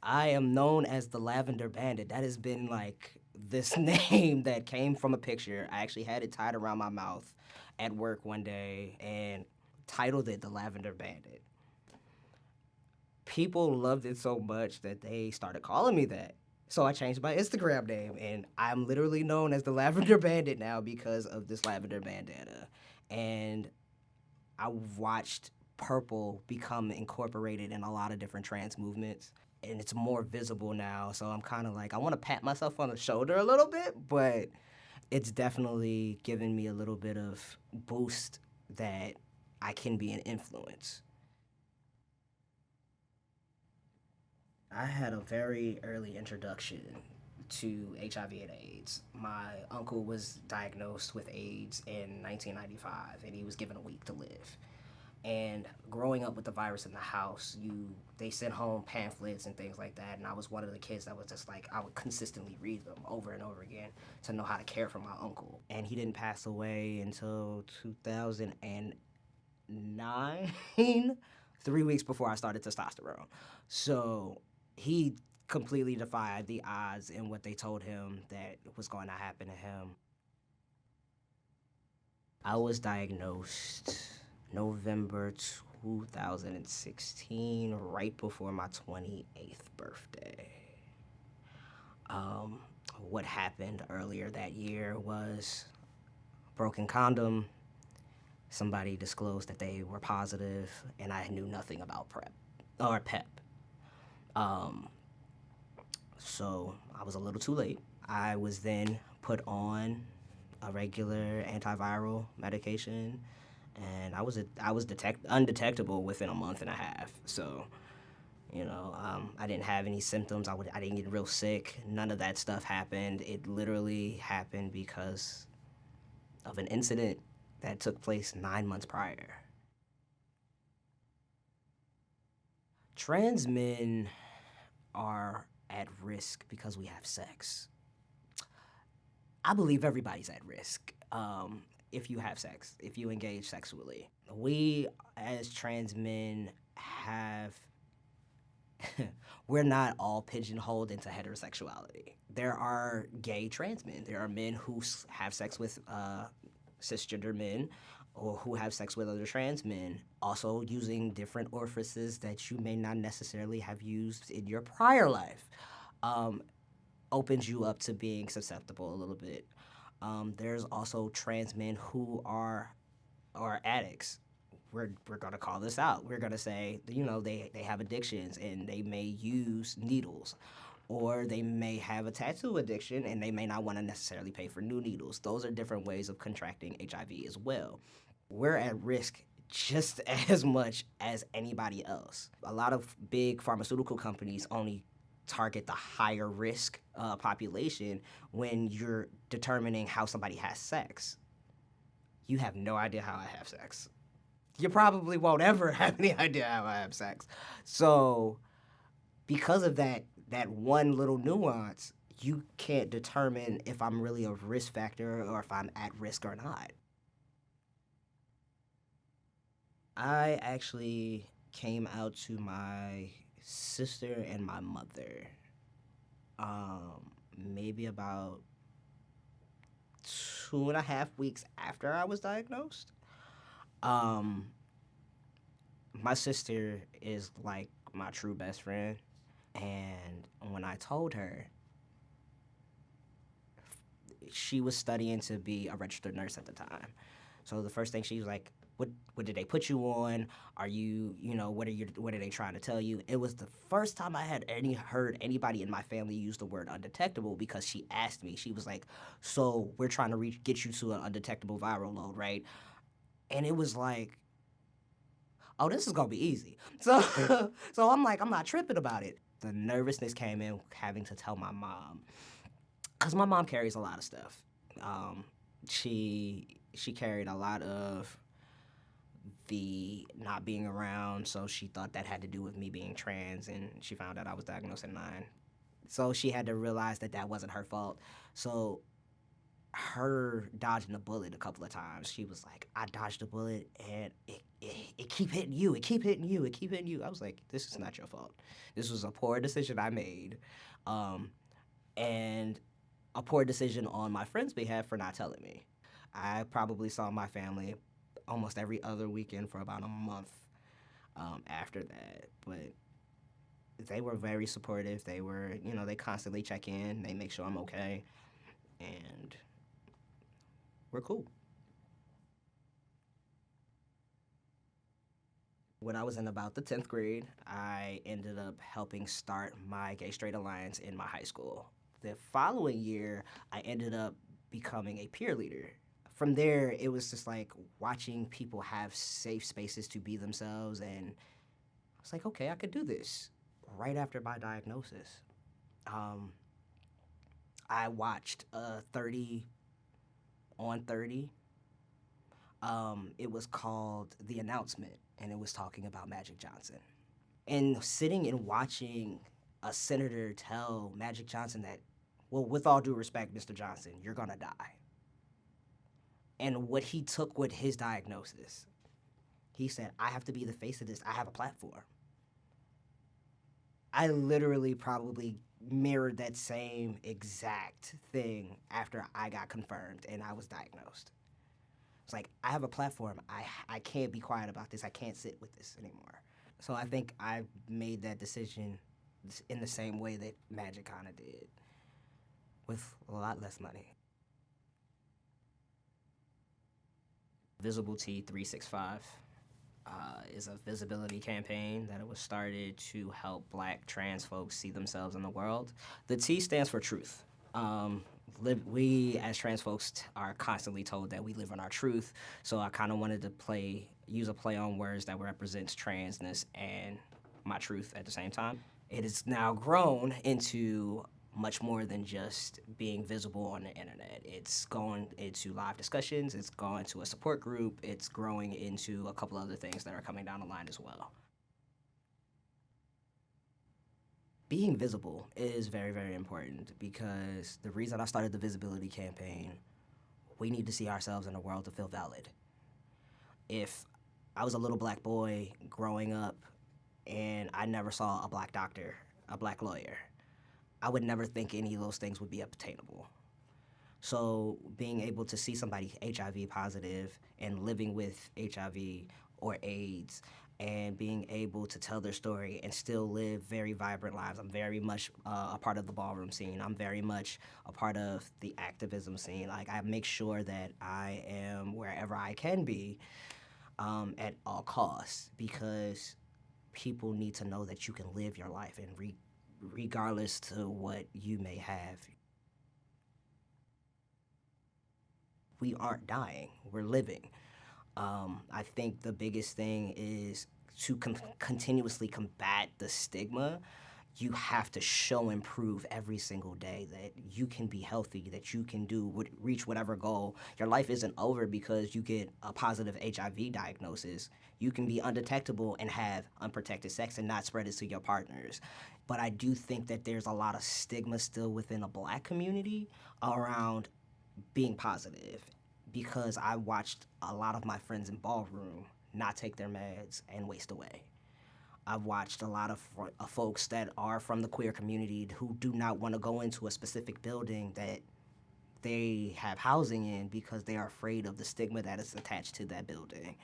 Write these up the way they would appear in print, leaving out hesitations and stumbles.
I am known as the Lavender Bandit. That has been like this name that came from a picture. I actually had it tied around my mouth at work one day and titled it the Lavender Bandit. People loved it so much that they started calling me that. So I changed my Instagram name, and I'm literally known as the Lavender Bandit now because of this lavender bandana. And I watched purple become incorporated in a lot of different trans movements, and it's more visible now. So I'm kind of like, I want to pat myself on the shoulder a little bit, but it's definitely given me a little bit of boost that I can be an influence. I had a very early introduction to HIV and AIDS. My uncle was diagnosed with AIDS in 1995, and he was given a week to live. And growing up with the virus in the house, they sent home pamphlets and things like that, and I was one of the kids that was just like, I would consistently read them over and over again to know how to care for my uncle. And he didn't pass away until 2009, 3 weeks before I started testosterone. So he completely defied the odds and what they told him that was going to happen to him. I was diagnosed November 2016, right before my 28th birthday. What happened earlier that year was broken condom. Somebody disclosed that they were positive, and I knew nothing about PrEP or PEP. So I was a little too late. I was then put on a regular antiviral medication, and I was undetectable within a month and a half. So, I didn't have any symptoms. I didn't get real sick. None of that stuff happened. It literally happened because of an incident that took place 9 months prior. Trans men are at risk because we have sex. I believe everybody's at risk if you have sex, if you engage sexually. We, as trans men, we're not all pigeonholed into heterosexuality. There are gay trans men. There are men who have sex with cisgender men or who have sex with other trans men, also using different orifices that you may not necessarily have used in your prior life. Opens you up to being susceptible a little bit. There's also trans men who are addicts. We're gonna call this out. We're gonna say, they have addictions and they may use needles, or they may have a tattoo addiction and they may not want to necessarily pay for new needles. Those are different ways of contracting HIV as well. We're at risk just as much as anybody else. A lot of big pharmaceutical companies only target the higher risk population when you're determining how somebody has sex. You have no idea how I have sex. You probably won't ever have any idea how I have sex. So because of that one little nuance, you can't determine if I'm really a risk factor or if I'm at risk or not. I actually came out to my sister and my mother maybe about 2.5 weeks after I was diagnosed. My sister is like my true best friend, and when I told her, she was studying to be a registered nurse at the time. So the first thing she was like, what did they put you on? Are you, what are they trying to tell you? It was the first time I had heard anybody in my family use the word undetectable, because she asked me. She was like, so we're trying to get you to an undetectable viral load, right? And it was like, oh, this is gonna be easy. So so I'm like, I'm not tripping about it. The nervousness came in having to tell my mom, because my mom carries a lot of stuff. She carried a lot of the not being around, so she thought that had to do with me being trans, and she found out I was diagnosed at 9. So she had to realize that wasn't her fault. So her dodging a bullet a couple of times, she was like, I dodged a bullet and it keep hitting you, it keep hitting you, it keep hitting you. I was like, this is not your fault. This was a poor decision I made. And a poor decision on my friend's behalf for not telling me. I probably saw my family almost every other weekend for about a month after that. But they were very supportive. They were, they constantly check in. They make sure I'm okay. And we're cool. When I was in about the 10th grade, I ended up helping start my Gay Straight Alliance in my high school. The following year, I ended up becoming a peer leader. From there, it was just like watching people have safe spaces to be themselves, and I was like, okay, I could do this. Right after my diagnosis, I watched 30 on 30. It was called The Announcement, and it was talking about Magic Johnson. And sitting and watching a senator tell Magic Johnson that, well, with all due respect, Mr. Johnson, you're gonna die. And what he took with his diagnosis, he said, I have to be the face of this. I have a platform. I literally probably mirrored that same exact thing after I got confirmed and I was diagnosed. It's like, I have a platform. I can't be quiet about this. I can't sit with this anymore. So I think I made that decision in the same way that Magic kind of did, with a lot less money. Visible T 365 is a visibility campaign that was started to help Black trans folks see themselves in the world. The T stands for truth. We as trans folks are constantly told that we live in our truth, so I kind of wanted to use a play on words that represents transness and my truth at the same time. It has now grown into much more than just being visible on the internet. It's going into live discussions, it's going to a support group, it's growing into a couple other things that are coming down the line as well. Being visible is very, very important, because the reason I started the visibility campaign, we need to see ourselves in the world to feel valid. If I was a little Black boy growing up and I never saw a Black doctor, a Black lawyer, I would never think any of those things would be obtainable. So being able to see somebody HIV positive and living with HIV or AIDS and being able to tell their story and still live very vibrant lives. I'm very much a part of the ballroom scene. I'm very much a part of the activism scene. Like, I make sure that I am wherever I can be at all costs, because people need to know that you can live your life and regardless to what you may have. We aren't dying, we're living. I think the biggest thing is to continuously combat the stigma. You have to show and prove every single day that you can be healthy, that you can reach whatever goal. Your life isn't over because you get a positive HIV diagnosis. You can be undetectable and have unprotected sex and not spread it to your partners. But I do think that there's a lot of stigma still within the Black community around being positive, because I watched a lot of my friends in ballroom not take their meds and waste away. I've watched a lot of folks that are from the queer community who do not want to go into a specific building that they have housing in because they are afraid of the stigma that is attached to that building.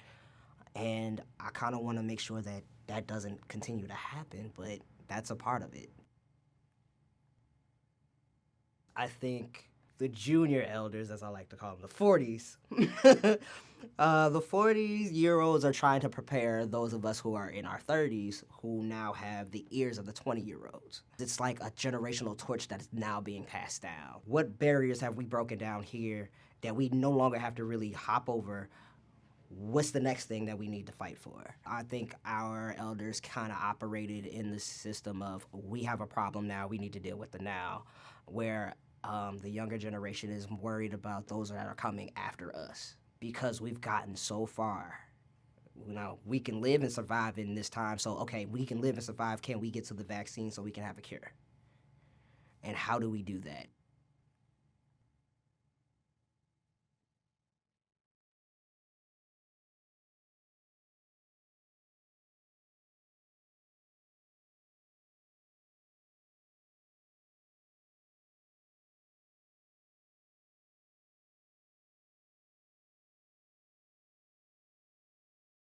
And I kind of want to make sure that that doesn't continue to happen, but that's a part of it. I think the junior elders, as I like to call them, the 40s. The 40-year-olds are trying to prepare those of us who are in our 30s who now have the ears of the 20-year-olds. It's like a generational torch that is now being passed down. What barriers have we broken down here that we no longer have to really hop over? What's the next thing that we need to fight for? I think our elders kind of operated in the system of, we have a problem now, we need to deal with the now, where the younger generation is worried about those that are coming after us, because we've gotten so far. You know, we can live and survive in this time, so okay, we can live and survive. Can we get to the vaccine so we can have a cure? And how do we do that?